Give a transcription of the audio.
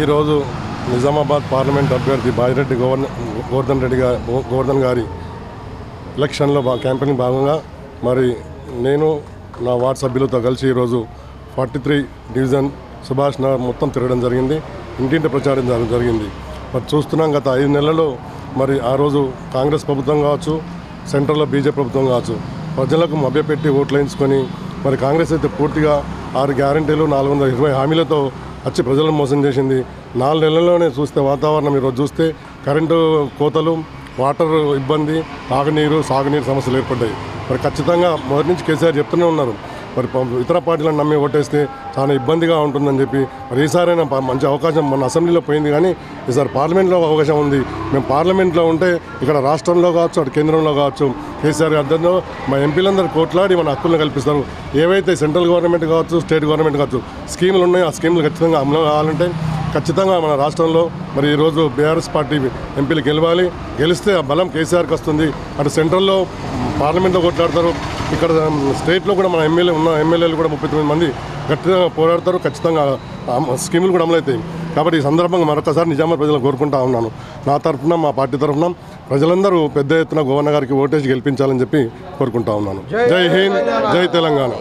ఈరోజు నిజామాబాద్ పార్లమెంట్ అభ్యర్థి బాజిరెడ్డి గోవర్ధన్ గారి ఎలక్షన్లో క్యాంపెయిన్ భాగంగా మరి నేను నా వార్డు సభ్యులతో కలిసి ఈరోజు 43 డివిజన్ సుభాష్ నగర్ మొత్తం తిరగడం జరిగింది. ఇంటింటి ప్రచారం జరిగింది. మరి చూస్తున్నాం గత 5 నెలల్లో మరి ఆ రోజు కాంగ్రెస్ ప్రభుత్వం కావచ్చు, సెంట్రల్లో బీజేపీ ప్రభుత్వం కావచ్చు, ప్రజలకు మభ్యపెట్టి ఓట్లు వేయించుకొని మరి కాంగ్రెస్ అయితే పూర్తిగా 6 గ్యారంటీలు 420 హామీలతో వచ్చి ప్రజలను మోసం చేసింది. 4 నెలల్లోనే చూస్తే వాతావరణం ఈరోజు చూస్తే కరెంటు కోతలు, వాటర్ ఇబ్బంది, తాగునీరు, సాగునీరు సమస్యలు ఏర్పడ్డాయి. మరి ఖచ్చితంగా మొదటి నుంచి కేసీఆర్ చెప్తూనే ఉన్నారు. మరి ఇతర పార్టీలను నమ్మి ఓటేస్తే చాలా ఇబ్బందిగా ఉంటుందని చెప్పి మరి ఈసారైనా మంచి అవకాశం మన అసెంబ్లీలో పోయింది, కానీ ఈసారి పార్లమెంట్లో అవకాశం ఉంది. మేము పార్లమెంట్లో ఉంటే ఇక్కడ రాష్ట్రంలో కావచ్చు, అటు కేంద్రంలో కావచ్చు, కేసీఆర్ అర్థంలో మా ఎంపీలందరూ కోట్లాడి మన హక్కులను కల్పిస్తారు. ఏవైతే సెంట్రల్ గవర్నమెంట్ కావచ్చు, స్టేట్ గవర్నమెంట్ కావచ్చు స్కీములు ఉన్నాయో ఆ స్కీములు ఖచ్చితంగా అమలు కావాలంటే ఖచ్చితంగా మన రాష్ట్రంలో మరి ఈరోజు బీఆర్ఎస్ పార్టీ ఎంపీలు గెలవాలి. గెలిస్తే ఆ బలం కేసీఆర్కి వస్తుంది. అటు సెంట్రల్లో పార్లమెంట్లో కొట్లాడతారు, ఇక్కడ స్టేట్లో కూడా మన ఎమ్మెల్యేలు కూడా 39 మంది గట్టిగా పోరాడతారు. ఖచ్చితంగా స్కీములు కూడా అమలవుతాయి. కాబట్టి ఈ సందర్భంగా మరొకసారి నిజామాబాద్ ప్రజలకు కోరుకుంటా ఉన్నాను. నా తరఫున, మా పార్టీ తరఫున ప్రజలందరూ పెద్ద ఎత్తున గవర్నర్ గారికి ఓటేసి గెలిపించాలని చెప్పి కోరుకుంటా ఉన్నాను. జై హింద్, జై తెలంగాణ.